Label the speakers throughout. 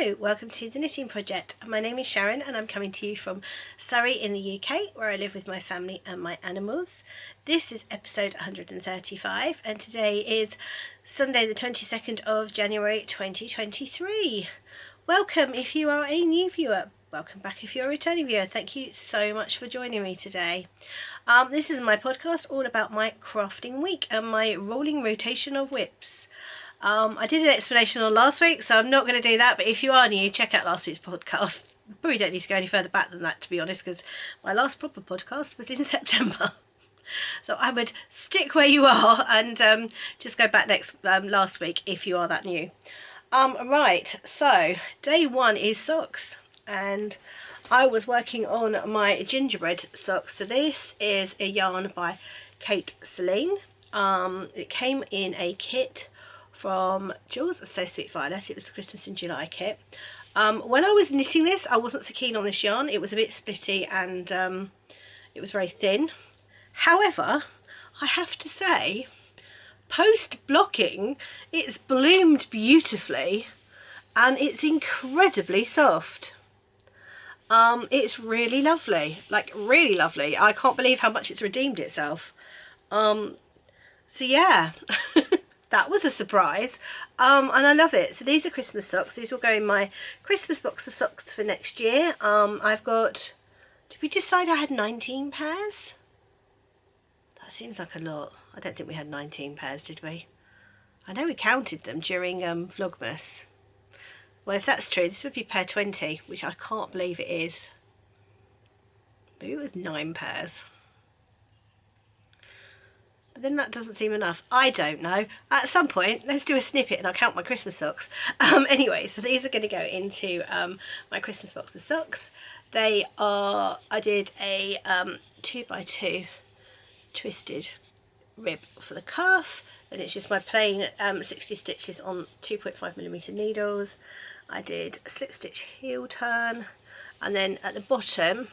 Speaker 1: Hello, welcome to the Knitting Project. My name is Sharon and I'm coming to you from Surrey in the UK, where I live with my family and my animals. This is episode 135 and today is Sunday the 22nd of January 2023. Welcome if you are a new viewer. Welcome back if you're a returning viewer. Thank you so much for joining me today. This is my podcast all about my crafting week and my rolling rotation of whips. I did an explanation on last week, so I'm not going to do that, but if you are new, check out last week's podcast. Probably don't need to go any further back than that, to be honest, because my last proper podcast was in September. So I would stick where you are and just go back last week if you are that new. Right, so day one is socks, and I was working on my gingerbread socks. So this is a yarn by Kate Celine. It came in a kit from Jules of So Sweet Violet. It was the Christmas in July kit. When I was knitting this, I wasn't so keen on this yarn. It was a bit splitty and it was very thin. However, I have to say, post blocking, it's bloomed beautifully and it's incredibly soft. It's really lovely, like really lovely. I can't believe how much it's redeemed itself. So yeah. That was a surprise, and I love it. So these are Christmas socks. These will go in my Christmas box of socks for next year. I've got, did we decide I had 19 pairs? That seems like a lot. I don't think we had 19 pairs, did we? I know we counted them during Vlogmas. Well, if that's true, this would be pair 20, which I can't believe it is. Maybe it was 9 pairs. But then that doesn't seem enough. I don't know. At some point, let's do a snippet and I'll count my Christmas socks. Anyway, so these are going to go into my Christmas box of socks. They are, I did a 2x2 twisted rib for the cuff. Then it's just my plain 60 stitches on 2.5mm needles. I did a slip stitch heel turn. And then at the bottom,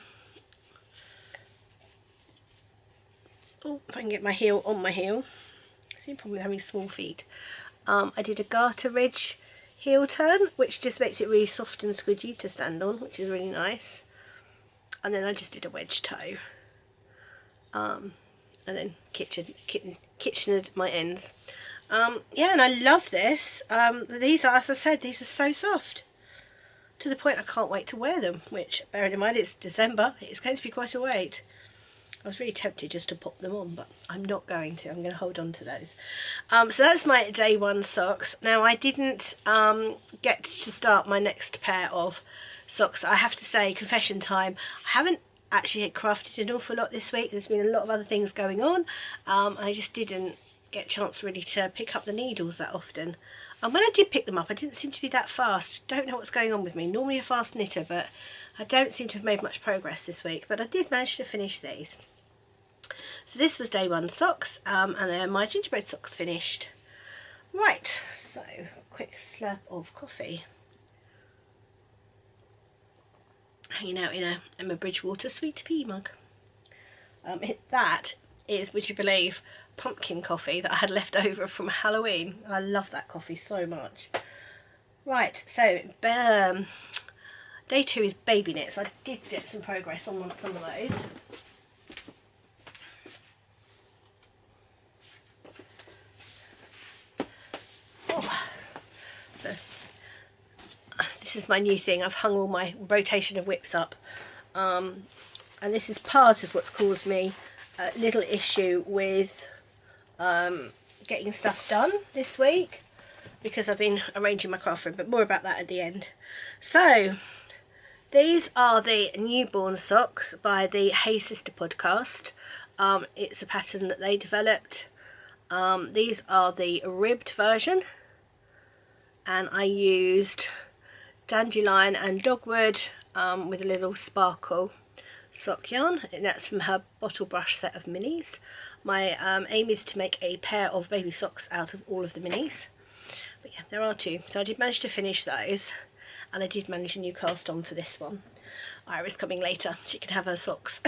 Speaker 1: oh, if I can get my heel on my heel. I see a problem with having small feet. I did a garter ridge heel turn, which just makes it really soft and squidgy to stand on, which is really nice. And then I just did a wedge toe. And then kitchenered my ends. Yeah, and I love this. These are, as I said, these are so soft. To the point I can't wait to wear them, which, bearing in mind it's December, it's going to be quite a wait. I was really tempted just to pop them on, but I'm not going to. I'm going to hold on to those. So that's my day one socks. Now, I didn't get to start my next pair of socks. I have to say, confession time, I haven't actually crafted an awful lot this week. There's been a lot of other things going on. I just didn't get a chance really to pick up the needles that often. And when I did pick them up, I didn't seem to be that fast. Don't know what's going on with me. Normally a fast knitter, but I don't seem to have made much progress this week. But I did manage to finish these. So this was day one socks, and then my gingerbread socks finished. Right, so quick slurp of coffee. Hanging out in a Emma Bridgewater sweet pea mug. That is, would you believe, pumpkin coffee that I had left over from Halloween. I love that coffee so much. Right, so day two is baby knits. I did get some progress on some of those. So this is my new thing. I've hung all my rotation of whips up, and this is part of what's caused me a little issue with getting stuff done this week, because I've been arranging my craft room, but more about that at the end. So these are the newborn socks by the Hey Sister podcast. It's a pattern that they developed. These are the ribbed version, and I used dandelion and dogwood with a little sparkle sock yarn, and that's from her bottle brush set of minis. My aim is to make a pair of baby socks out of all of the minis, but yeah, there are two. So I did manage to finish those, and I did manage a new cast on for this one. Ira's coming later, she can have her socks.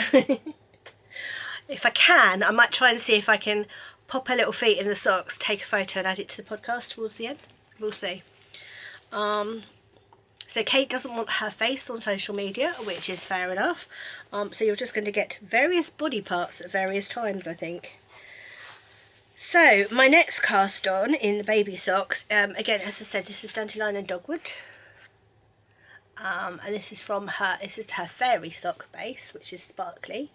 Speaker 1: If I can, I might try and see if I can pop her little feet in the socks, take a photo and add it to the podcast towards the end. We'll see. So Kate doesn't want her face on social media, which is fair enough. So you're just going to get various body parts at various times, I think. So my next cast on in the baby socks, again, as I said, this was Dandelion and Dogwood. And this is her fairy sock base, which is sparkly,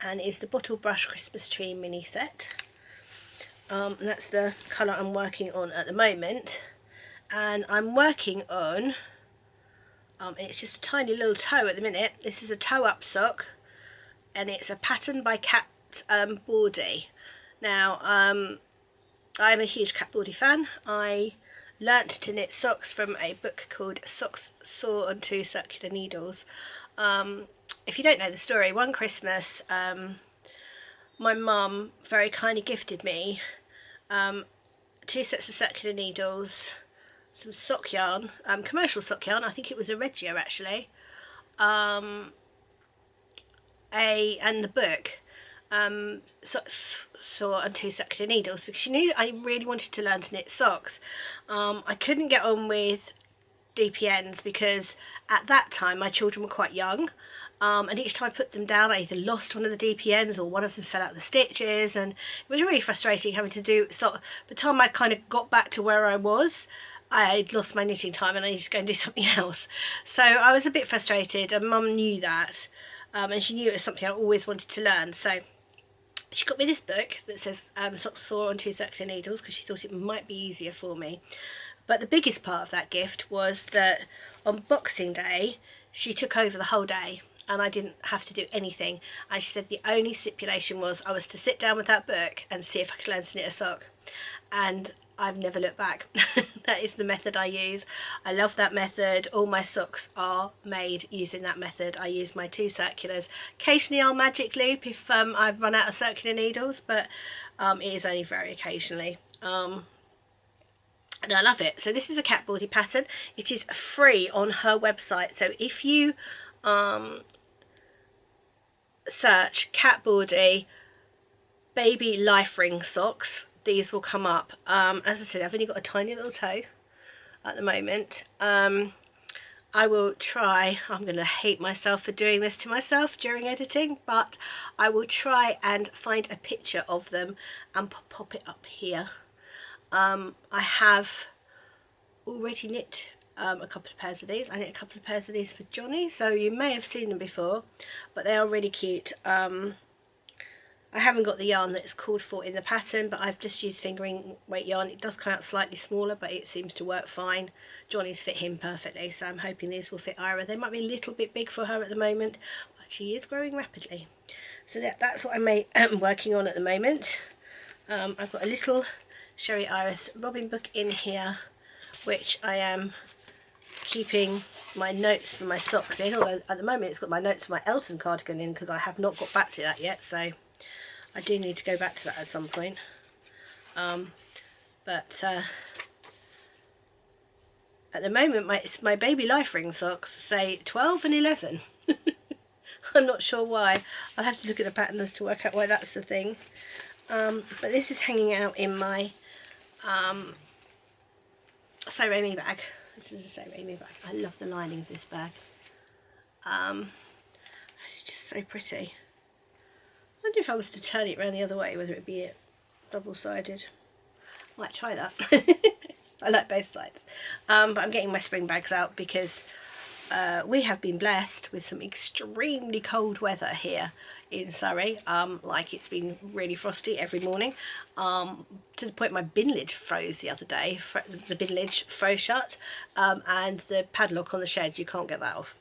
Speaker 1: and is the Bottle Brush Christmas Tree mini set. And that's the colour I'm working on at the moment. And I'm working on, it's just a tiny little toe at the minute. This is a toe up sock, and it's a pattern by Cat Bawdy. Now, I'm a huge Cat Bawdy fan. I learnt to knit socks from a book called Socks Saw on Two Circular Needles. If you don't know the story, one Christmas my mum very kindly gifted me 2 sets of circular needles, some sock yarn, commercial sock yarn, I think it was a Reggio actually, and the book Socks Saw and Two Circular Needles, because she knew I really wanted to learn to knit socks. I couldn't get on with DPNs because at that time my children were quite young, and each time I put them down I either lost one of the DPNs or one of them fell out the stitches, and it was really frustrating having to do sort of, by the time I kind of got back to where I was, I'd lost my knitting time and I needed to go and do something else. So I was a bit frustrated, and Mum knew that, and she knew it was something I always wanted to learn. So she got me this book that says Socks Saw on Two Circular Needles because she thought it might be easier for me. But the biggest part of that gift was that on Boxing Day she took over the whole day and I didn't have to do anything. And she said the only stipulation was I was to sit down with that book and see if I could learn to knit a sock. And I've never looked back. That is the method I use. I love that method. All my socks are made using that method. I use my 2 circulars. Occasionally I'll magic loop if I've run out of circular needles, but it is only very occasionally. And I love it. So this is a Cat Bawdy pattern. It is free on her website. So if you search Cat Bawdy baby life ring socks, these will come up. As I said, I've only got a tiny little toe at the moment. I will try, I'm going to hate myself for doing this to myself during editing, but I will try and find a picture of them and pop it up here. I have already knit a couple of pairs of these. I knit a couple of pairs of these for Johnny, so you may have seen them before, but they are really cute. I haven't got the yarn that's called for in the pattern, but I've just used fingering weight yarn. It does come out slightly smaller, but it seems to work fine. Johnny's fit him perfectly, so I'm hoping these will fit Ira. They might be a little bit big for her at the moment, but she is growing rapidly. So that's what I'm working on at the moment. I've got a little Sherry Iris Robin book in here, which I am keeping my notes for my socks in, although at the moment it's got my notes for my Elton cardigan in because I have not got back to that yet, so I do need to go back to that at some point. But at the moment my baby life ring socks say 12 and 11. I'm not sure why. I'll have to look at the pattern as to work out why that's the thing. But this is hanging out in my So Raimi bag. This is a So Raimi bag. I love the lining of this bag. It's just so pretty. I wonder if I was to turn it around the other way, whether it be double-sided. Might try that. I like both sides. But I'm getting my spring bags out because we have been blessed with some extremely cold weather here in Surrey. Like it's been really frosty every morning, to the point my bin lid froze the other day. The bin lid froze shut, and the padlock on the shed, you can't get that off.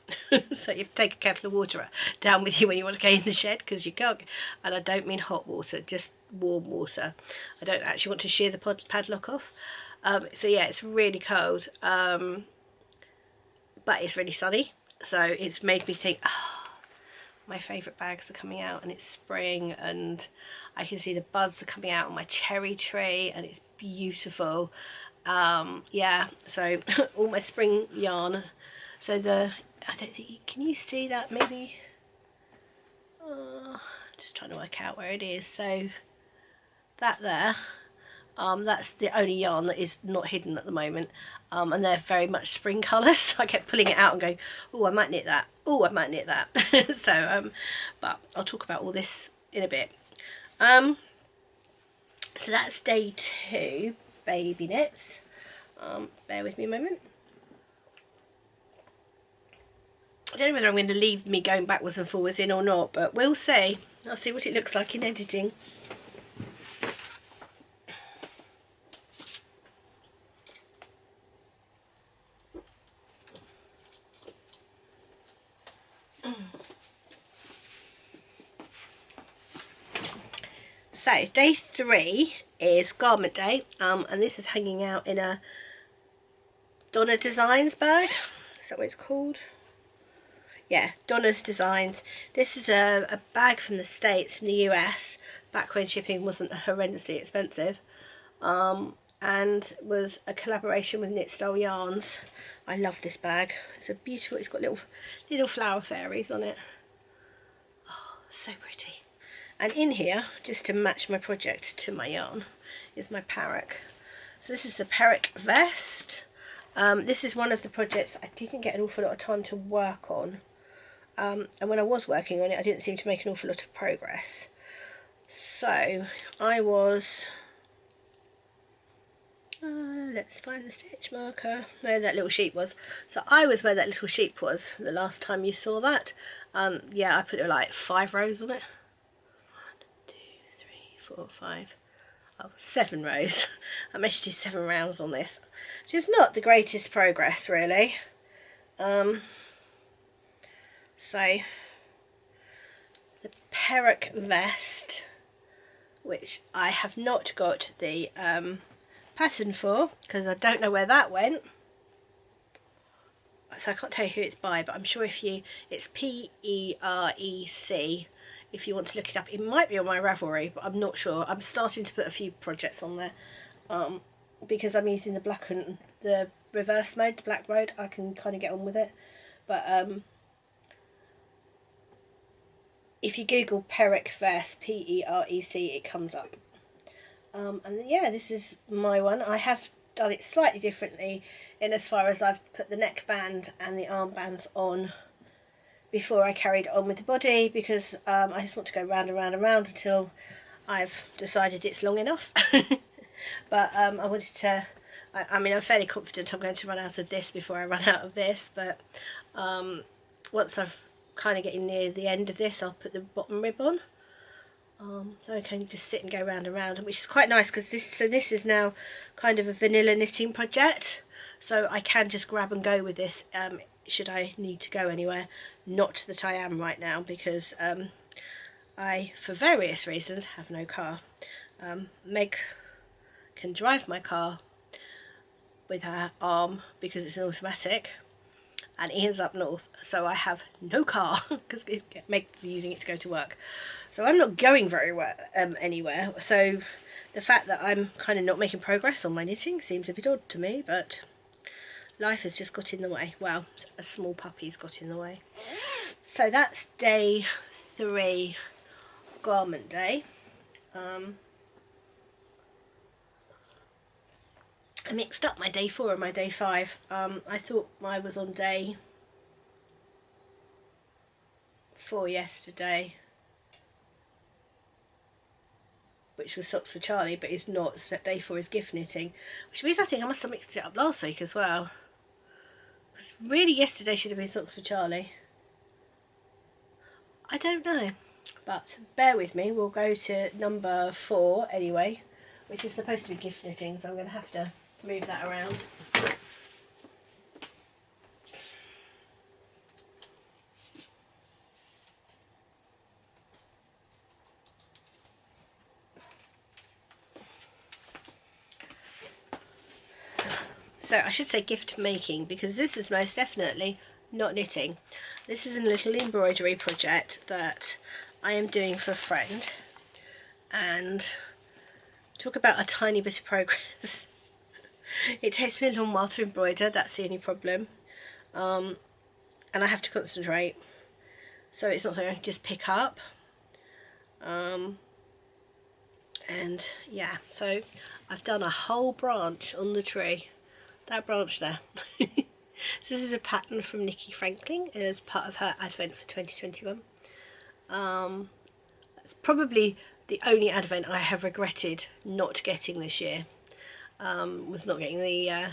Speaker 1: So you have to take a kettle of water down with you when you want to go in the shed, because you can't, and I don't mean hot water, just warm water. I don't actually want to shear the padlock off. So yeah, it's really cold, but it's really sunny, so it's made me think, oh, my favourite bags are coming out, and it's spring and I can see the buds are coming out on my cherry tree and it's beautiful. Yeah, so all my spring yarn. So I don't think, can you see that maybe? Just trying to work out where it is. So that there, That's the only yarn that is not hidden at the moment, and they're very much spring colours. I kept pulling it out and going, oh, I might knit that, oh, I might knit that. So but I'll talk about all this in a bit. So that's day 2, baby knits. Bear with me a moment. I don't know whether I'm going to leave me going backwards and forwards in or not, but we'll see. I'll see what it looks like in editing. So day 3 is garment day, and this is hanging out in a Donna Designs bag. Is that what it's called? Yeah, Donna's Designs. This is a bag from the States, from the US, back when shipping wasn't horrendously expensive, and was a collaboration with Knit Style Yarns. I love this bag. It's a beautiful, it's got little flower fairies on it. Oh, so pretty. And in here, just to match my project to my yarn, is my Peric. So this is the Peric vest. This is one of the projects I didn't get an awful lot of time to work on. And when I was working on it, I didn't seem to make an awful lot of progress. So I was... let's find the stitch marker. No, that little sheep was. So I was where that little sheep was the last time you saw that. Yeah, I put like 5 rows on it. 4, 5, 7 rows. I managed to do 7 rounds on this, which is not the greatest progress really. So the Peric vest, which I have not got the pattern for because I don't know where that went, so I can't tell you who it's by, but I'm sure it's Peric. If you want to look it up, it might be on my Ravelry, but I'm not sure. I'm starting to put a few projects on there, because I'm using the the reverse mode, the black mode. I can kind of get on with it, but if you Google Peric vest, P-E-R-E-C, it comes up. And yeah, this is my one. I have done it slightly differently in as far as I've put the neckband and the armbands on before I carried on with the body, because I just want to go round and round and round until I've decided it's long enough. But I wanted to, I mean, I'm fairly confident I'm going to run out of this before I run out of this, but once I've kind of getting near the end of this, I'll put the bottom rib on. So I can just sit and go round and round, which is quite nice because this is now kind of a vanilla knitting project, so I can just grab and go with this should I need to go anywhere. Not that I am right now, because I, for various reasons, have no car. Meg can drive my car with her arm because it's an automatic, and Ian's up north, so I have no car because Meg's using it to go to work. So I'm not going very well anywhere. So the fact that I'm kind of not making progress on my knitting seems a bit odd to me, but life has just got in the way. Well, a small puppy's got in the way. So that's day 3, garment day. I mixed up my day 4 and my day 5. I thought I was on day 4 yesterday, which was Socks for Charlie, but it's not. So day 4 is gift knitting, which means I think I must have mixed it up last week as well. Because really yesterday should have been Socks for Charlie. I don't know, but bear with me. We'll go to number 4 anyway, which is supposed to be gift knitting, so I'm going to have to move that around. So I should say gift making, because this is most definitely not knitting. This is a little embroidery project that I am doing for a friend, and talk about a tiny bit of progress. It takes me a long while to embroider, that's the only problem, and I have to concentrate, so it's not something I can just pick up. And yeah, so I've done a whole branch on the tree. That branch there. So this is a pattern from Nikki Franklin as part of her advent for 2021. It's probably the only advent I have regretted not getting this year. Was not getting the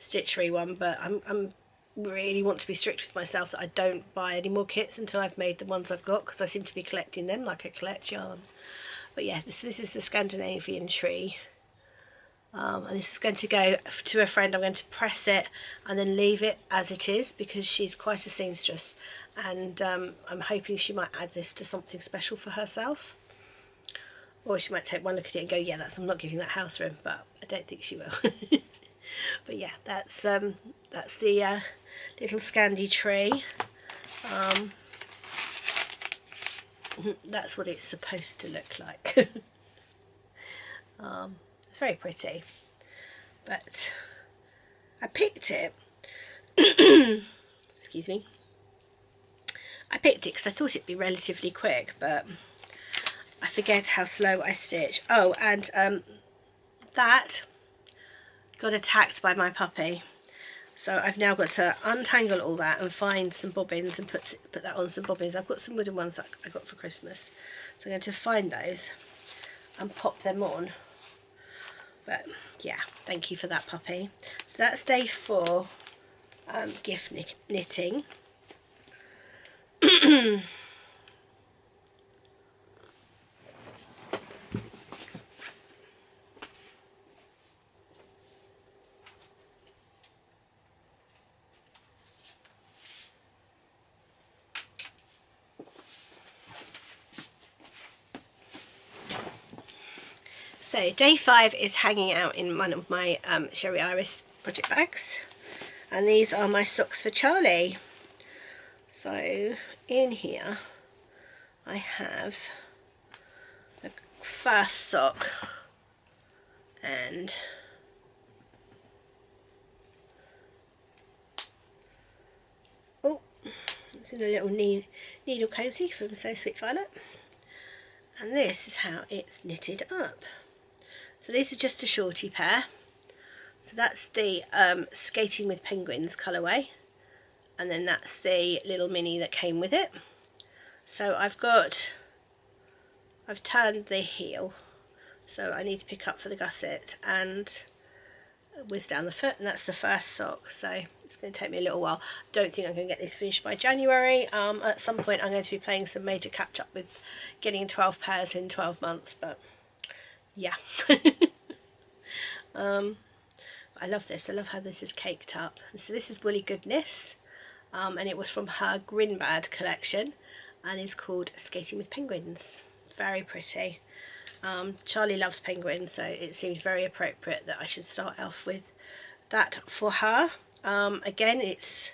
Speaker 1: stitchery one, but I'm really want to be strict with myself that I don't buy any more kits until I've made the ones I've got, because I seem to be collecting them like I collect yarn. But yeah, this is the Scandinavian tree. And this is going to go to a friend. I'm going to press it and then leave it as it is, because she's quite a seamstress, and I'm hoping she might add this to something special for herself, or she might take one look at it and go, yeah, I'm not giving that house room, but I don't think she will. But yeah, that's the little Scandi tree. That's what it's supposed to look like. It's very pretty, but I picked it excuse me, I picked it because I thought it'd be relatively quick, but I forget how slow I stitch. Oh, and that got attacked by my puppy, so I've now got to untangle all that and find some bobbins and put that on some bobbins. I've got some wooden ones that I got for Christmas, so I'm going to find those and pop them on. But yeah, thank you for that, puppy. So that's day 4, gift knitting. So day 5 is hanging out in one of my Sherry Iris project bags, and these are my socks for Charlie. So in here I have the first sock, and oh, it's in a little needle cozy from So Sweet Violet, and this is how it's knitted up. So these are just a shorty pair. So that's the Skating with Penguins colourway, and then that's the little mini that came with it. So I've turned the heel, so I need to pick up for the gusset and whiz down the foot, and that's the first sock. So it's going to take me a little while. Don't think I'm going to get this finished by January. At some point I'm going to be playing some major catch up with getting 12 pairs in 12 months, but yeah. I love this. I love how this is caked up. So this is Woolly Goodness, and it was from her Grinbad collection, and is called Skating with Penguins. Very pretty. Charlie loves penguins, so it seems very appropriate that I should start off with that for her. Again, it's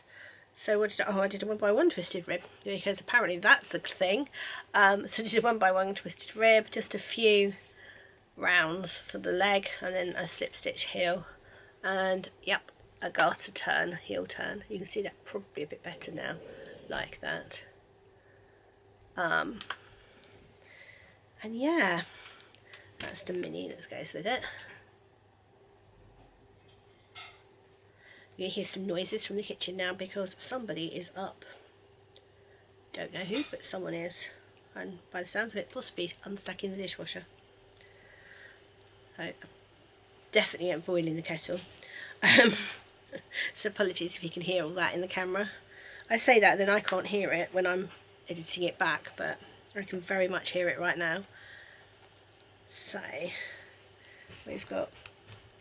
Speaker 1: so what did I did a 1x1 twisted rib, because apparently that's the thing. So I did a 1x1 twisted rib, just a few rounds for the leg, and then a slip stitch heel, and yep, a garter turn, heel turn. You can see that probably a bit better now, like that. And yeah, that's the mini that goes with it. You can hear some noises from the kitchen now because somebody is up. Don't know who, but someone is, and by the sounds of it, possibly unstacking the dishwasher. So definitely am boiling the kettle. So apologies if you can hear all that in the camera. I say that, then I can't hear it when I'm editing it back, but I can very much hear it right now. So we've got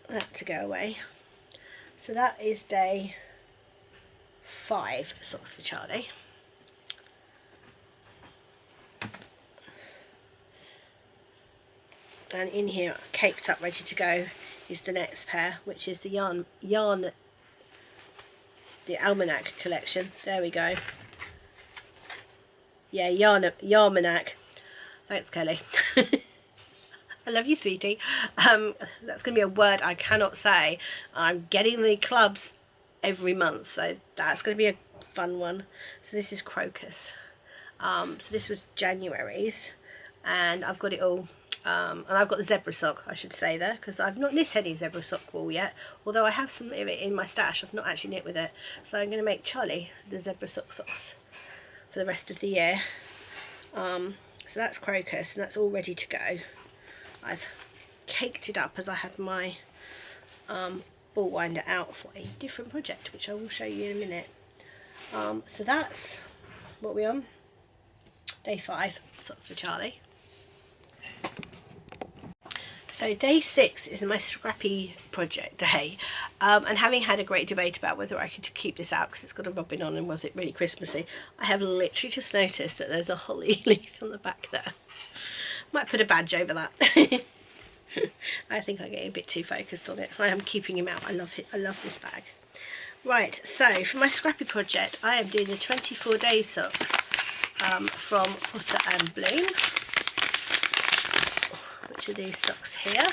Speaker 1: that to go away. So that is day 5, socks for Charlie. And in here, caked up, ready to go, is the next pair, which is the yarn, the Almanac collection. There we go. Yeah, Yarmanac. Thanks, Kelly. I love you, sweetie. That's going to be a word I cannot say. I'm getting the clubs every month, so that's going to be a fun one. So this is Crocus. So this was January's, and I've got it all And I've got the zebra sock, I should say there, because I've not knit any zebra sock wool yet, although I have some of it in my stash. I've not actually knit with it, so I'm going to make Charlie the zebra sock socks for the rest of the year. So that's crocus, and that's all ready to go. I've caked it up as I had my ball winder out for a different project, which I will show you in a minute. So that's what we're on. Day 5, socks for Charlie. So day 6 is my Scrappy project day, and having had a great debate about whether I could keep this out because it's got a robin on and was it really Christmassy, I have literally just noticed that there's a holly leaf on the back there. Might put a badge over that. I think I'm getting a bit too focused on it. I am keeping him out. I love it. I love this bag. Right, so for my Scrappy project I am doing the 24 day socks from Potter and Bloom, which are these socks here,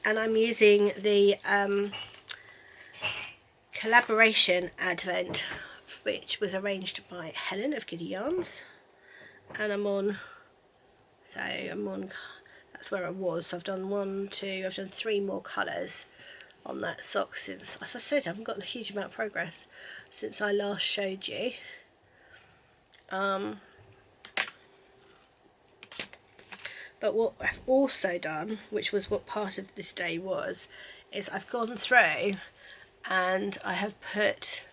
Speaker 1: and I'm using the collaboration advent, which was arranged by Helen of Giddy Yarns, and that's where I was. So I've done 3 more colours on that sock since, as I said, I haven't got a huge amount of progress since I last showed you. But what I've also done, which was what part of this day was, is I've gone through and I have put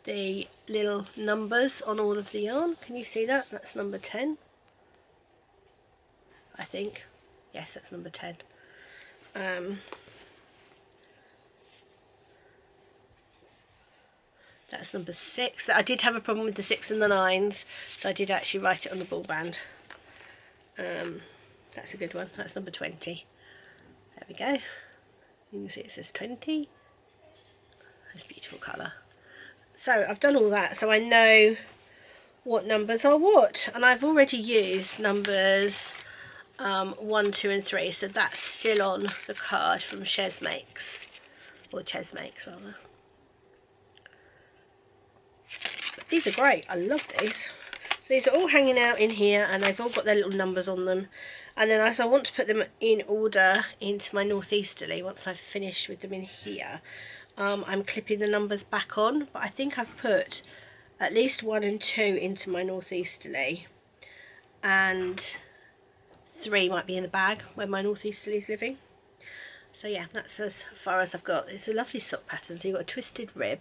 Speaker 1: the little numbers on all of the yarn. Can you see that? That's number 10, I think. Yes, that's number 10. That's number 6. I did have a problem with the 6 and the 9s, so I did actually write it on the ball band. That's a good one. That's number 20. There we go. You can see it says 20. That's a beautiful colour. So I've done all that, so I know what numbers are what, and I've already used numbers 1, 2 and 3, so that's still on the card from Ches Makes, or Ches Makes rather. But these are great. I love these. These are all hanging out in here and they've all got their little numbers on them, and then as I want to put them in order into my northeasterly once I've finished with them in here, I'm clipping the numbers back on, but I think I've put at least 1 and 2 into my northeasterly, and 3 might be in the bag where my northeasterly is living. So yeah, that's as far as I've got. It's a lovely sock pattern. So you've got a twisted rib,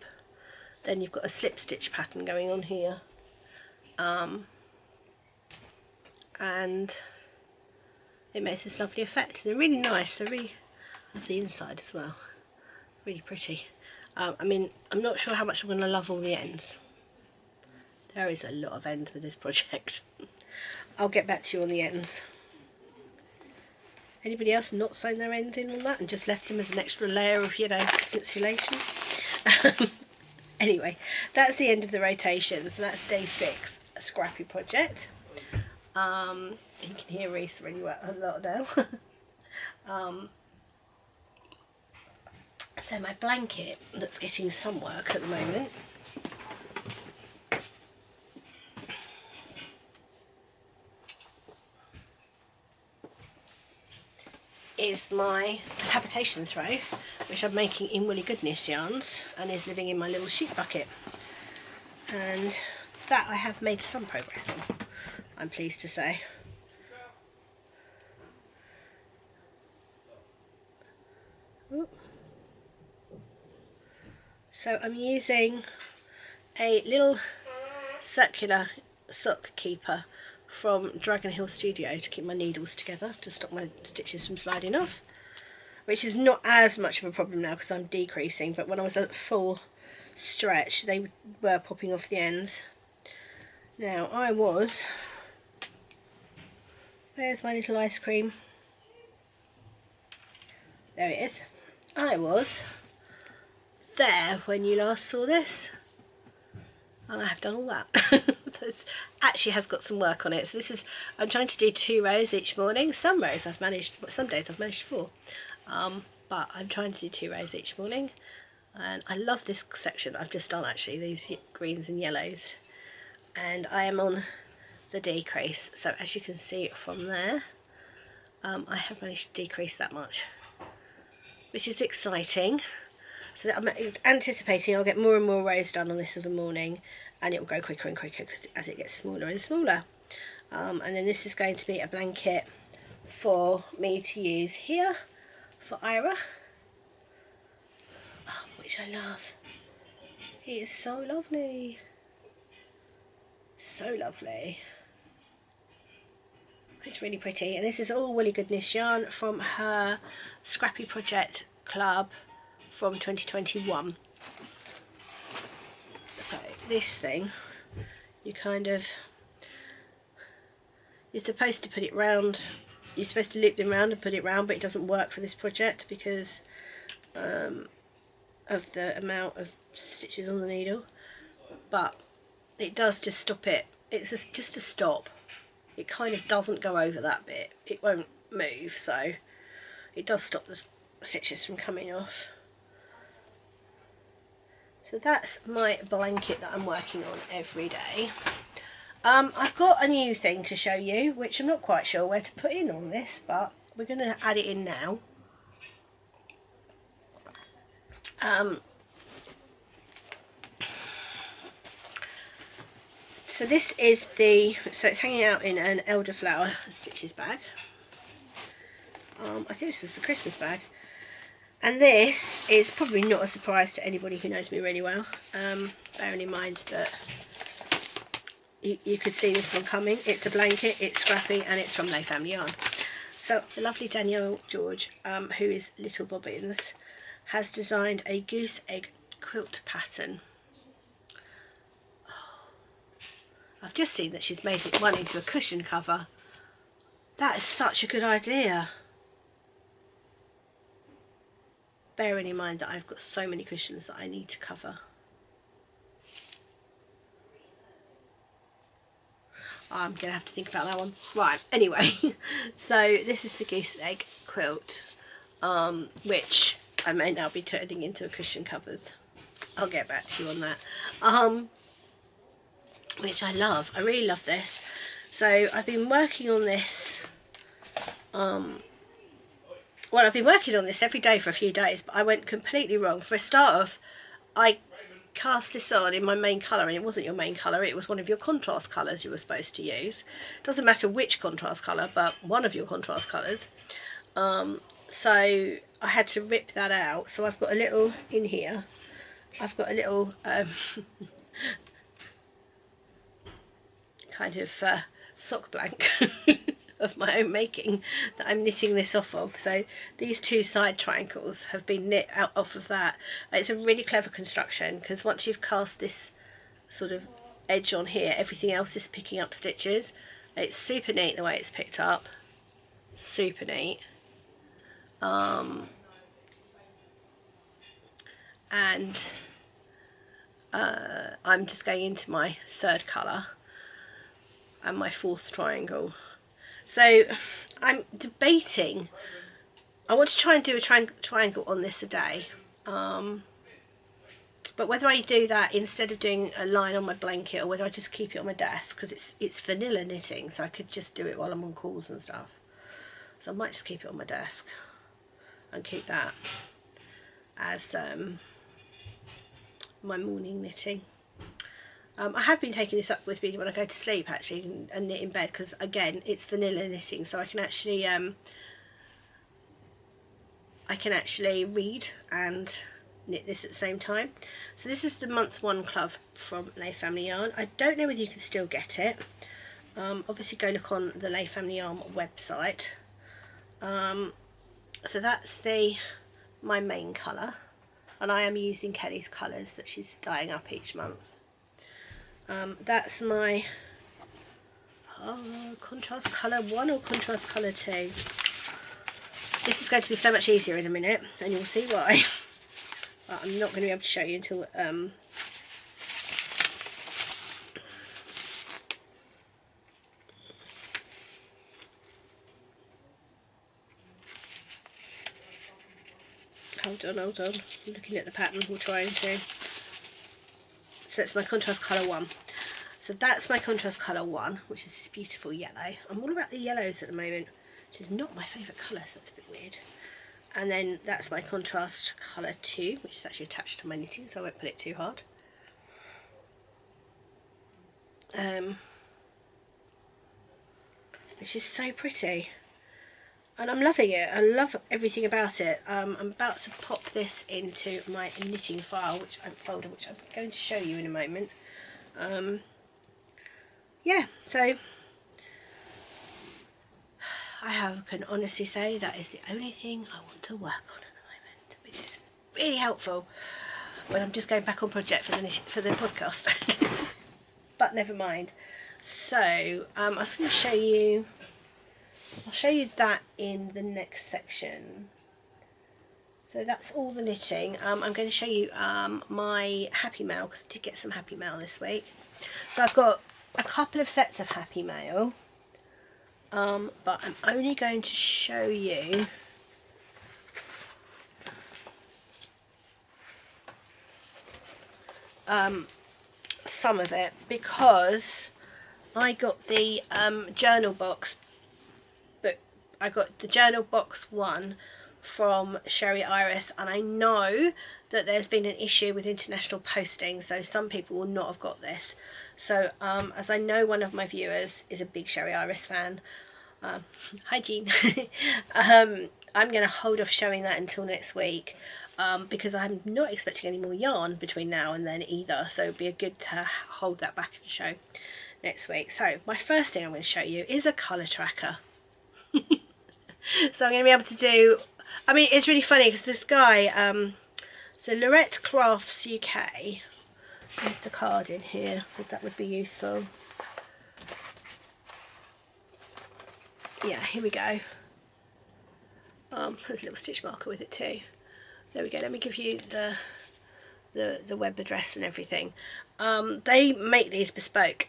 Speaker 1: then you've got a slip stitch pattern going on here. And it makes this lovely effect. They're really nice. They're really love the inside as well. Really pretty. I mean, I'm not sure how much I'm going to love all the ends. There is a lot of ends with this project. I'll get back to you on the ends. Anybody else not sewn their ends in on that and just left them as an extra layer of, you know, insulation? Anyway, that's the end of the rotation. So that's day 6, a Scrappy project. You can hear Reese really well a lot now. So my blanket that's getting some work at the moment is my Habitation throw, which I'm making in Woolly Goodness yarns and is living in my little sheep bucket, and that I have made some progress on, I'm pleased to say. Ooh. So I'm using a little circular sock keeper from Dragon Hill Studio to keep my needles together, to stop my stitches from sliding off, which is not as much of a problem now because I'm decreasing, but when I was at full stretch they were popping off the ends. Now where's my little ice cream? There it is. I was there when you last saw this, and I have done all that. So it actually has got some work on it. So this is, I'm trying to do 2 rows each morning. Some rows I've managed, some days I've managed 4, but I'm trying to do 2 rows each morning, and I love this section I've just done actually, these greens and yellows, and I am on the decrease. So as you can see from there, I have managed to decrease that much, which is exciting. So I'm anticipating I'll get more and more rows done on this of a morning, and it will go quicker and quicker as it gets smaller and smaller. And then this is going to be a blanket for me to use here for Ira, which I love. He is so lovely. So lovely. It's really pretty, and this is all Woolly Goodness yarn from her Scrappy Project Club from 2021. So this thing, you kind of, you're supposed to put it round, you're supposed to loop them round and put it round, but it doesn't work for this project because of the amount of stitches on the needle. But it does just stop it. It's just a stop. It kind of doesn't go over that bit. It won't move, so it does stop the stitches from coming off. So that's my blanket that I'm working on every day. I've got a new thing to show you, which I'm not quite sure where to put in on this, but we're going to add it in now. So this is so it's hanging out in an elderflower stitches bag. I think this was the Christmas bag. And this is probably not a surprise to anybody who knows me really well, bearing in mind that you could see this one coming. It's a blanket, it's Scrappy, and it's from Lay Family Yarn. So the lovely Danielle George, who is Little Bobbins, has designed a goose egg quilt pattern. I've just seen that she's made one into a cushion cover. That is such a good idea. Bearing in mind that I've got so many cushions that I need to cover. I'm going to have to think about that one. Right, anyway, so this is the goose egg quilt, which I may now be turning into a cushion covers. I'll get back to you on that. Which I love. I really love this. So I've been working on this, well, I've been working on this every day for a few days, but I went completely wrong. For a start off, I cast this on in my main colour, and it wasn't your main colour, it was one of your contrast colours you were supposed to use. Doesn't matter which contrast colour, but one of your contrast colours. So I had to rip that out. So I've got a little in here, I've got a little kind of sock blank of my own making that I'm knitting this off of. So these two side triangles have been knit out off of that. It's a really clever construction, because once you've cast this sort of edge on here, everything else is picking up stitches. It's super neat the way it's picked up, super neat. And I'm just going into my third colour and my fourth triangle. So I'm debating, I want to try and do a triangle on this a day, but whether I do that instead of doing a line on my blanket, or whether I just keep it on my desk, because it's vanilla knitting, so I could just do it while I'm on calls and stuff. So I might just keep it on my desk and keep that as my morning knitting. I have been taking this up with me when I go to sleep, actually, and knit in bed, because again it's vanilla knitting, so I can actually read and knit this at the same time. So this is the month 1 club from Lay Family Yarn. I don't know whether you can still get it. Obviously go look on the Lay Family Yarn website. So that's my main colour, and I am using Kelly's colours that she's dyeing up each month. That's my contrast colour 1 or contrast colour 2. This is going to be so much easier in a minute, and you'll see why. But I'm not going to be able to show you until hold on, I'm looking at the pattern we're trying to. So it's my contrast colour 1. So that's my contrast colour 1, which is this beautiful yellow. I'm all about the yellows at the moment. which is not my favourite colour, so that's a bit weird. And then that's my contrast colour 2, which is actually attached to my knitting, so I won't put it too hard. Which is so pretty, and I'm loving it. I love everything about it. I'm about to pop this into my knitting file, which I'm going to show you in a moment. Yeah, so can honestly say that is the only thing I want to work on at the moment, which is really helpful when I'm just going back on project for the podcast. But never mind. So I was going to show you. I'll show you that in the next section. So that's all the knitting. I'm going to show you my happy mail, because I did get some happy mail this week. So I've got a couple of sets of happy mail, but I'm only going to show you some of it, because I got the journal box, but I got the journal box 1 from Sherry Iris, and I know that there's been an issue with international posting, so some people will not have got this. So as I know one of my viewers is a big Sherry Iris fan, hi Jean, I'm going to hold off showing that until next week, because I'm not expecting any more yarn between now and then either, so it'd be good to hold that back and show next week. So my first thing I'm going to show you is a colour tracker. So I'm going to be able to do, I mean, it's really funny because this guy, so Lorette Crafts UK, there's the card in here, so that would be useful. Yeah, here we go. There's a little stitch marker with it too. There we go. Let me give you the web address and everything. They make these bespoke,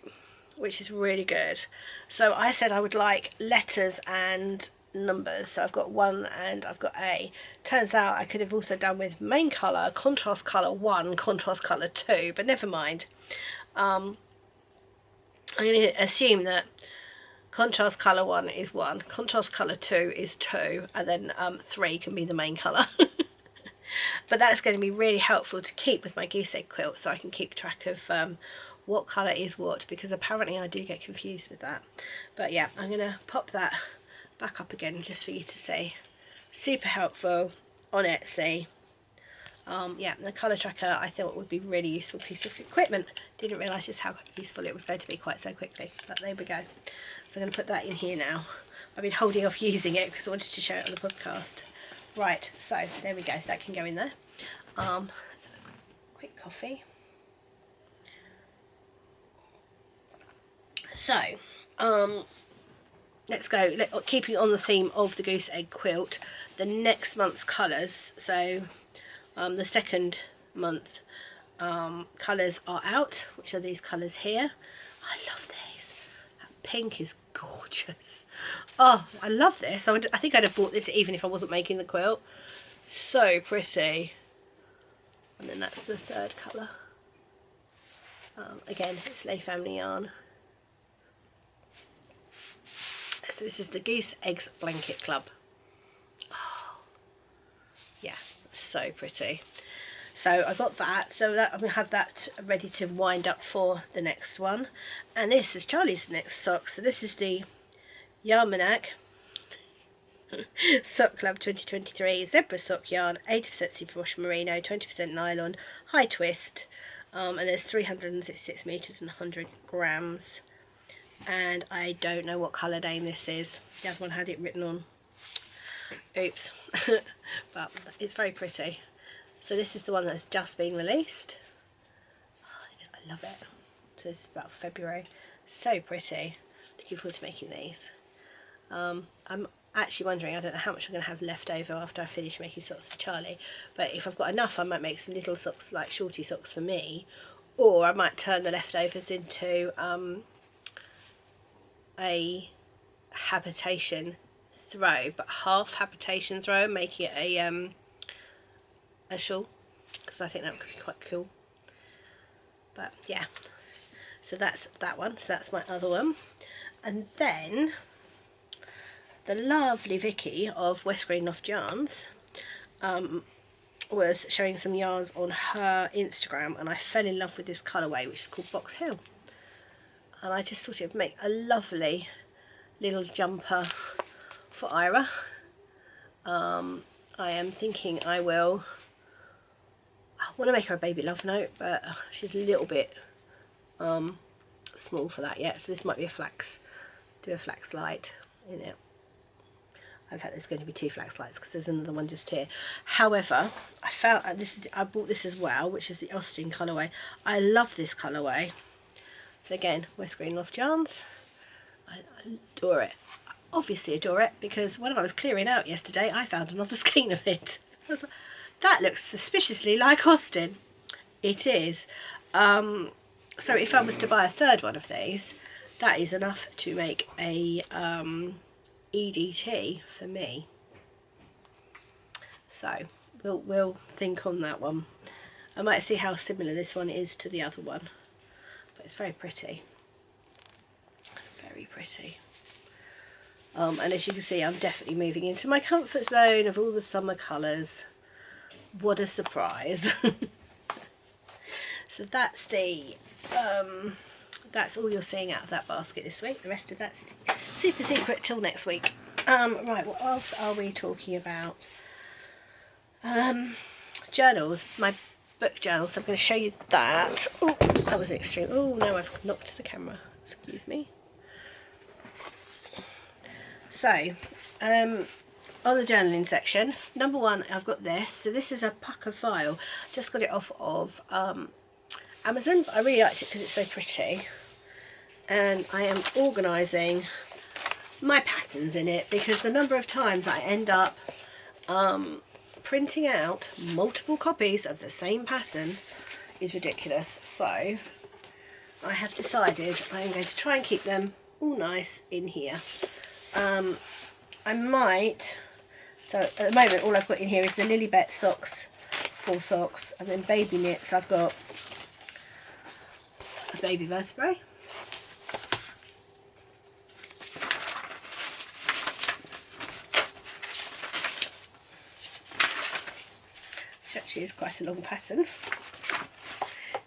Speaker 1: which is really good. So I said I would like letters and numbers, so I've got 1 and I've got A. Turns out I could have also done with main colour, contrast colour 1, contrast colour 2, but never mind. I'm going to assume that contrast colour 1 is 1, contrast colour 2 is 2, and then 3 can be the main colour. But that's going to be really helpful to keep with my goose egg quilt, so I can keep track of what colour is what, because apparently I do get confused with that. But yeah, I'm going to pop that back up again just for you to see. Super helpful on Etsy. Yeah, the colour tracker I thought would be a really useful piece of equipment. Didn't realise just how useful it was going to be quite so quickly, but there we go. So I'm going to put that in here now. I've been holding off using it because I wanted to show it on the podcast. Right, so there we go, that can go in there. Let's have a quick coffee. So, let's go, keeping on the theme of the goose egg quilt, the next month's colours. So the second month colours are out, which are these colours here. I love these. That pink is gorgeous. Oh, I love this. I think I'd have bought this even if I wasn't making the quilt. So pretty. And then that's the third colour. Again, it's Lay Family yarn. So this is the Goose Eggs Blanket Club. Oh, yeah, so pretty. So I got that, so that I'm going to have that ready to wind up for the next one. And this is Charlie's next sock. So this is the Yarmanac Sock Club 2023 Zebra Sock Yarn, 80% superwash merino, 20% nylon, high twist, and there's 366 metres and 100 grams. And I don't know what colour name this is. The other one had it written on. Oops. But it's very pretty. So this is the one that's just been released. Oh, I love it. So this is about February. So pretty. Looking forward to making these. I'm actually wondering, I don't know how much I'm going to have left over after I finish making socks for Charlie, but if I've got enough I might make some little socks, like shorty socks for me, or I might turn the leftovers into a Habitation throw, but half Habitation throw, making it a shawl, because I think that could be quite cool. But yeah, so that's that one. So that's my other one. And then the lovely Vicky of West Green Loft Yarns was showing some yarns on her Instagram, and I fell in love with this colourway, which is called Box Hill, and I just thought it would make a lovely little jumper for Ira. I am thinking I want to make her a baby love note, but she's a little bit small for that yet, so this might be a flax, do a flax light in it. In fact, there's going to be 2 flax lights because there's another one just here. However, I found I bought this as well, which is the Austin colourway. I love this colourway. So again, West Green Loft Yarns. I adore it. I obviously adore it because when I was clearing out yesterday, I found another skein of it. I was like, that looks suspiciously like Austin. It is. So if I was to buy a third one of these, that is enough to make a EDT for me. So we'll think on that one. I might see how similar this one is to the other one, but it's very pretty. Very pretty. And as you can see, I'm definitely moving into my comfort zone of all the summer colours. What a surprise. So that's the that's all you're seeing out of that basket this week. The rest of that's super secret till next week. Right, what else are we talking about? Journals, my book journals. I'm going to show you that. Oh, that was an extreme. Oh no, I've knocked the camera. Excuse me. So, on the journaling section, number one, I've got this. So this is a pucker file. Just got it off of Amazon, but I really liked it because it's so pretty. And I am organising my patterns in it because the number of times I end up printing out multiple copies of the same pattern is ridiculous. So I have decided I am going to try and keep them all nice in here. I might, so at the moment all I've got in here is the Lilybet socks, 4 socks, and then baby knits. I've got a baby vertebrae, which actually is quite a long pattern,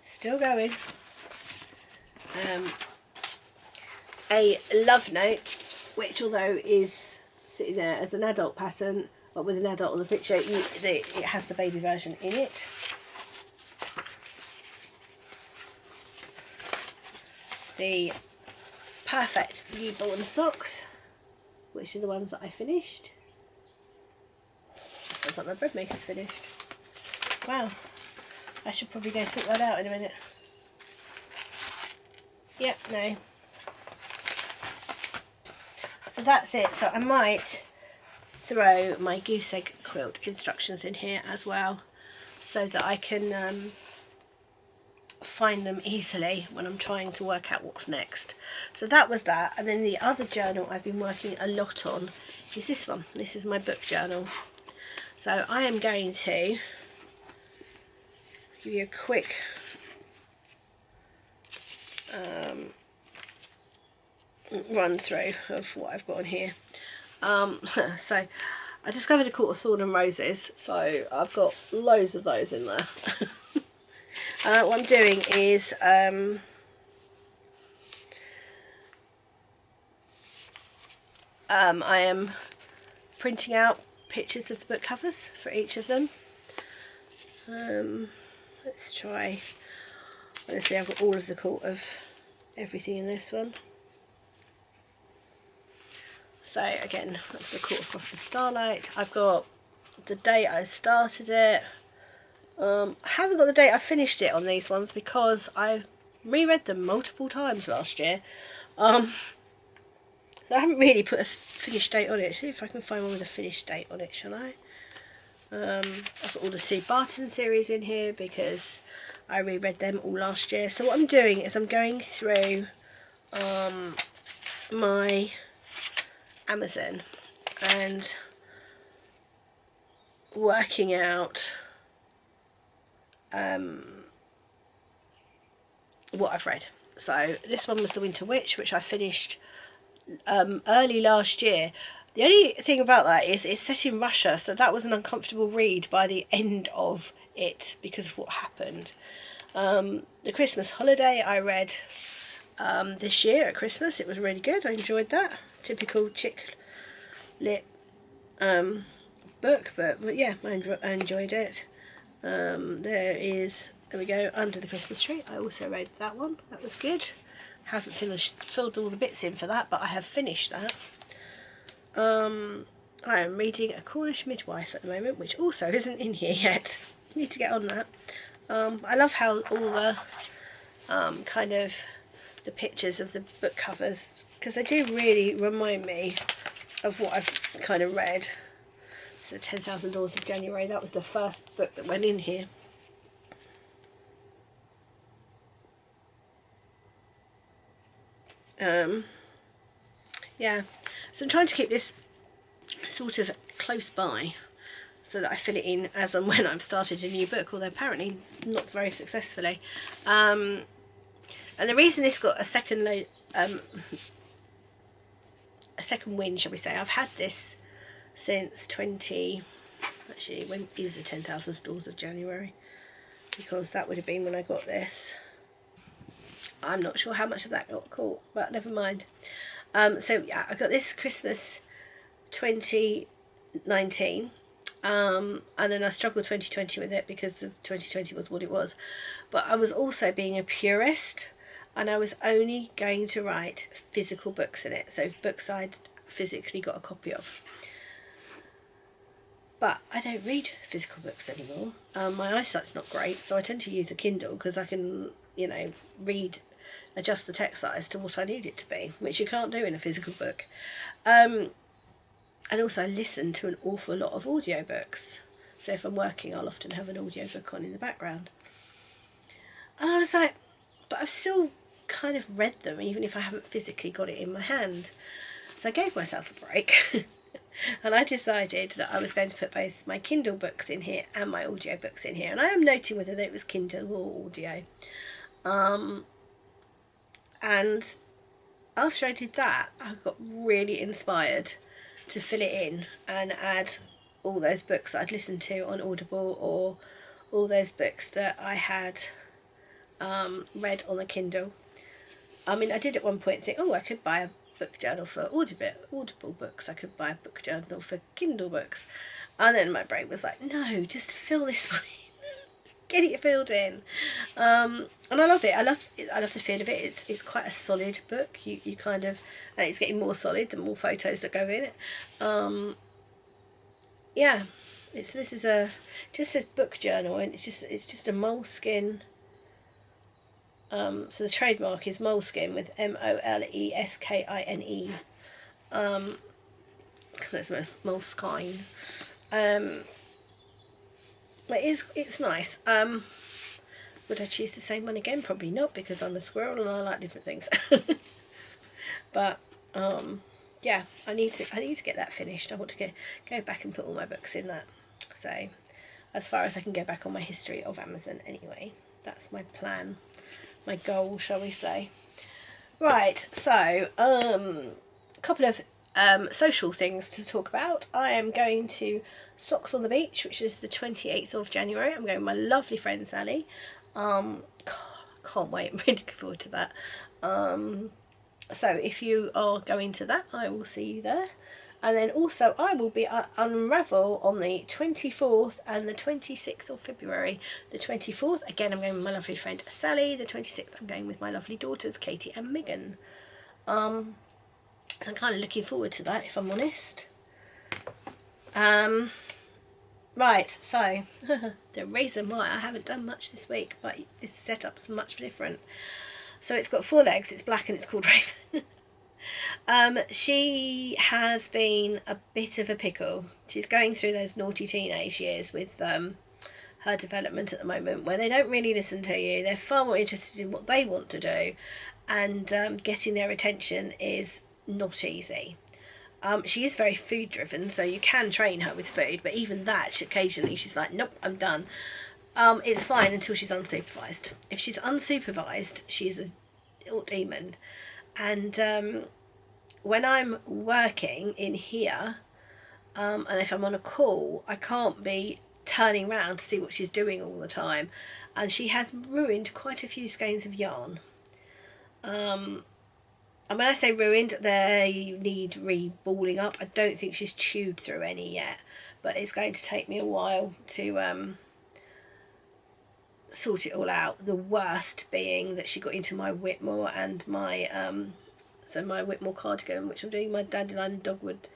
Speaker 1: still going. A love note, which although is sitting there as an adult pattern, but with an adult on the picture, it has the baby version in it. The perfect newborn socks, which are the ones that I finished. Sounds like my bread maker's finished. Wow, I should probably go sort that out in a minute. Yep, no. So that's it. So I might throw my goose egg quilt instructions in here as well, so that I can find them easily when I'm trying to work out what's next. So that was that. And then the other journal I've been working a lot on is this one. This is my book journal. So I am going to give you a quick run through of what I've got on here. So I discovered a quart of Thorn and Roses, so I've got loads of those in there. What I'm doing is I am printing out pictures of the book covers for each of them. Let's try. Let's see, I've got all of the quart of everything in this one. So again, that's the Quart of Frosted Starlight. I've got the date I started it. I haven't got the date I finished it on these ones because I reread them multiple times last year. So I haven't really put a finished date on it. See if I can find one with a finished date on it, shall I? I've got all the Sue Barton series in here because I reread them all last year. So what I'm doing is I'm going through my Amazon and working out what I've read. So this one was The Winter Witch, which I finished early last year. The only thing about that is it's set in Russia, so that was an uncomfortable read by the end of it because of what happened. The Christmas Holiday I read this year at Christmas. It was really good. I enjoyed that. Typical chick lit book, but yeah, I enjoyed it. There we go, Under the Christmas Tree. I also read that one. That was good. Haven't filled all the bits in for that, but I have finished that. I am reading A Cornish Midwife at the moment, which also isn't in here yet. Need to get on that. I love how all the kind of the pictures of the book covers, because they do really remind me of what I've kind of read. So 10,000 Laws of January, that was the first book that went in here. Yeah, so I'm trying to keep this sort of close by so that I fill it in as and when I've started a new book, although apparently not very successfully. And the reason this got a second win, shall we say, I've had this since actually, when is the 10,000 Laws of January? Because that would have been when I got this. I'm not sure how much of that got caught, but never mind. So yeah, I got this Christmas 2019, and then I struggled 2020 with it because 2020 was what it was. But I was also being a purist, and I was only going to write physical books in it, so books I'd physically got a copy of. But I don't read physical books anymore. My eyesight's not great, so I tend to use a Kindle because I can, you know, adjust the text size to what I need it to be, which you can't do in a physical book. And also I listen to an awful lot of audiobooks. So if I'm working, I'll often have an audiobook on in the background. And I was like, but I've still kind of read them, even if I haven't physically got it in my hand. So I gave myself a break. And I decided that I was going to put both my Kindle books in here and my audiobooks in here. And I am noting whether it was Kindle or audio. And after I did that, I got really inspired to fill it in and add all those books I'd listened to on Audible, or all those books that I had read on the Kindle. I mean, I did at one point think, oh, I could buy a book journal for Audible books. I could buy a book journal for Kindle books. And then my brain was like, no, just fill this one in. Get it filled in. And I love it. I love the feel of it. It's quite a solid book. You kind of, and it's getting more solid the more photos that go in it. Yeah, this is just says book journal, and it's just a moleskin. So the trademark is moleskin with MOLESKINE, because it's moleskine. But it's nice. Would I choose the same one again? Probably not, because I'm a squirrel and I like different things. But yeah, I need to get that finished. I want to go back and put all my books in that. So as far as I can go back on my history of Amazon anyway. That's my plan. My goal, shall we say. Right, so a couple of social things to talk about. I am going to Socks on the Beach, which is the 28th of January. I'm going with my lovely friend Sally. Can't wait, I'm really looking forward to that. So if you are going to that, I will see you there. And then also I will be at Unravel on the 24th and the 26th of February. The 24th, again, I'm going with my lovely friend Sally. The 26th, I'm going with my lovely daughters, Katie and Megan. I'm kind of looking forward to that, if I'm honest. Right, so the reason why I haven't done much this week, but this setup's much different. So it's got 4 legs, it's black, and it's called Raven. She has been a bit of a pickle. She's going through those naughty teenage years with her development at the moment, where they don't really listen to you. They're far more interested in what they want to do, and getting their attention is not easy. She is very food driven, so you can train her with food, but even that, occasionally she's like, nope, I'm done. It's fine until she's unsupervised. If she's unsupervised, she is a little demon. And when I'm working in here, and if I'm on a call, I can't be turning around to see what she's doing all the time, and she has ruined quite a few skeins of yarn. And when I say ruined, they need reballing up. I don't think she's chewed through any yet, but it's going to take me a while to sort it all out. The worst being that she got into my Whitmore and my my Whitmore cardigan, which I'm doing my dandelion dogwood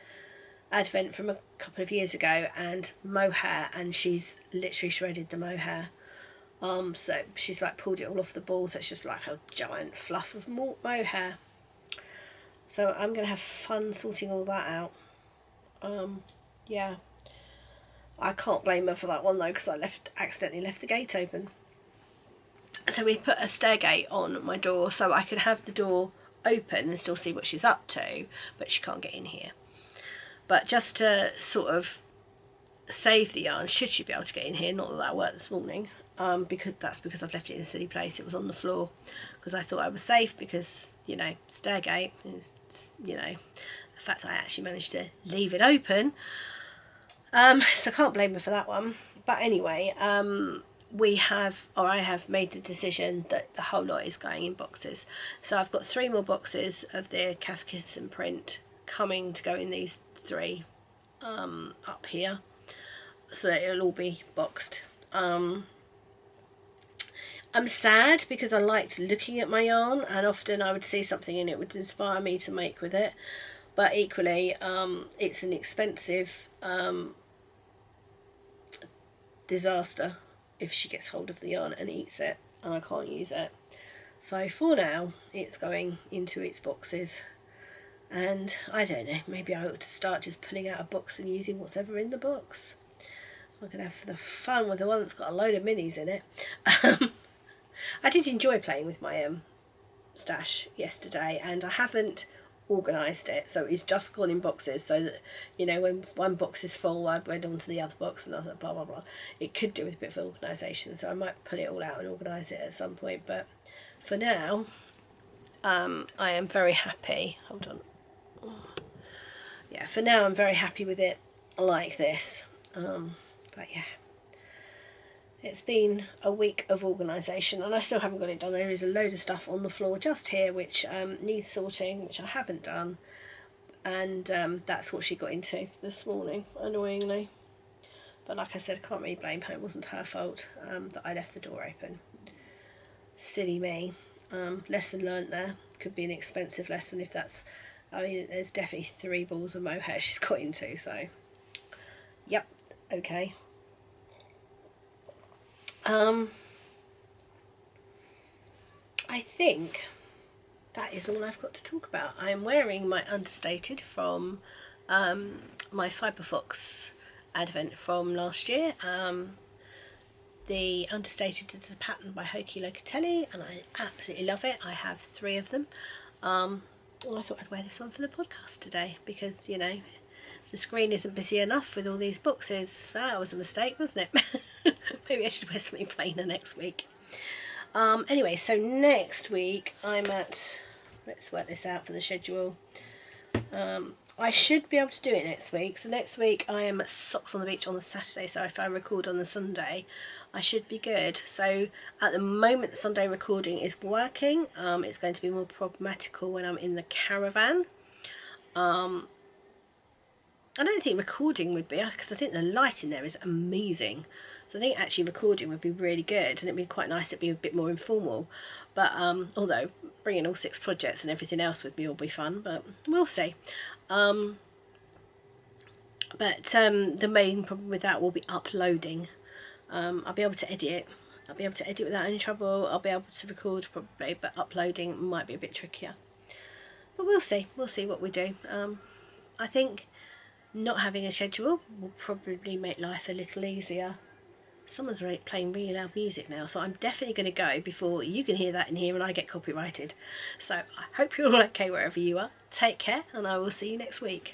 Speaker 1: advent from a couple of years ago, and mohair, and she's literally shredded the mohair. So she's like pulled it all off the ball, so it's just like a giant fluff of mohair. So I'm going to have fun sorting all that out. Yeah. I can't blame her for that one though, because I accidentally left the gate open. So we put a stair gate on my door so I can have the door open and still see what she's up to, but she can't get in here. But just to sort of save the yarn, should she be able to get in here, not that that worked this morning, because I'd left it in a silly place. It was on the floor because I thought I was safe, because, you know, stair gate is, you know, the fact I actually managed to leave it open. So I can't blame her for that one. But anyway, I have made the decision that the whole lot is going in boxes. So I've got 3 more boxes of the Catechism print coming to go in these 3 up here, so that it'll all be boxed. I'm sad because I liked looking at my yarn, and often I would see something in it would inspire me to make with it, but equally it's an expensive disaster if she gets hold of the yarn and eats it, and I can't use it. So for now it's going into its boxes, and I don't know, maybe I ought to start just pulling out a box and using what's ever in the box. I'm going to have the fun with the one that's got a load of minis in it. I did enjoy playing with my stash yesterday, and I haven't organised it, so it's just gone in boxes, so that, you know, when one box is full I went on to the other box and other blah blah blah. It could do with a bit of organisation, so I might pull it all out and organise it at some point, but for now I am very happy. Hold on. Yeah, for now I'm very happy with it like this. But yeah, it's been a week of organisation and I still haven't got it done. There is a load of stuff on the floor just here which needs sorting, which I haven't done, and that's what she got into this morning, annoyingly. But like I said, I can't really blame her. It wasn't her fault that I left the door open. Silly me. Lesson learnt there. Could be an expensive lesson if that's... I mean, there's definitely 3 balls of mohair she's got into, so... Yep, okay. I think that is all I've got to talk about. I am wearing my understated from my Fiberfox advent from last year. The understated is a pattern by Hoki Locatelli and I absolutely love it. I have 3 of them. I thought I'd wear this one for the podcast today because, you know, the screen isn't busy enough with all these boxes. That was a mistake, wasn't it? Maybe I should wear something plainer next week. Anyway, so next week I'm at... Let's work this out for the schedule. I should be able to do it next week. So next week I am at Socks on the Beach on the Saturday. So if I record on the Sunday, I should be good. So at the moment the Sunday recording is working. It's going to be more problematical when I'm in the caravan. I don't think recording would be, because I think the light in there is amazing. So I think actually recording would be really good, and it'd be quite nice. It'd be a bit more informal. But although bringing all 6 projects and everything else with me will be fun, but we'll see. The main problem with that will be uploading. I'll be able to edit it. I'll be able to edit without any trouble. I'll be able to record probably, but uploading might be a bit trickier. But we'll see. We'll see what we do. I think not having a schedule will probably make life a little easier. Someone's playing really loud music now, so I'm definitely going to go before you can hear that in here and I get copyrighted. So I hope you're all okay wherever you are. Take care, and I will see you next week.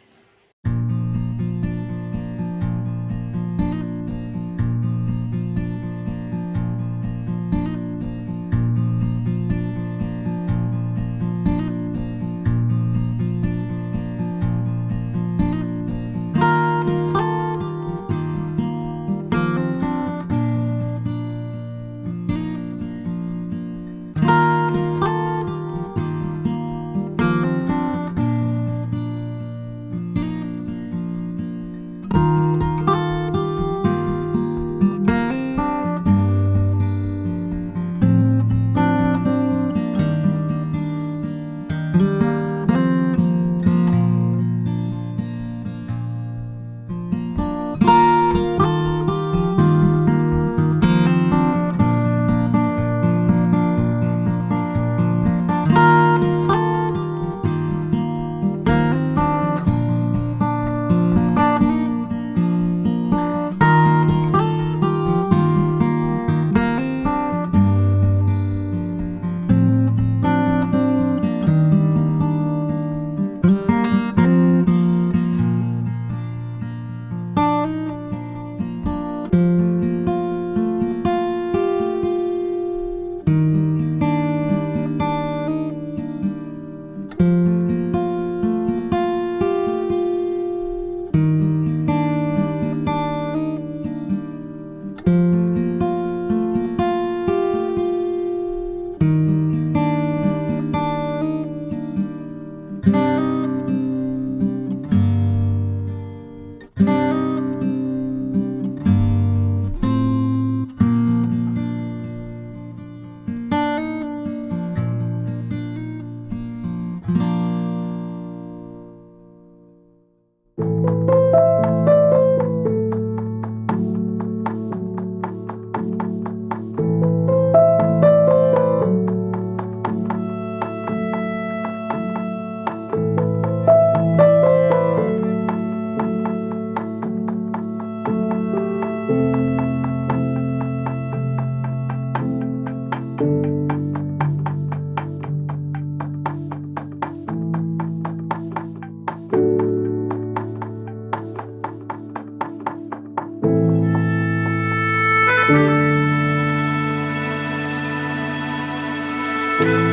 Speaker 1: you.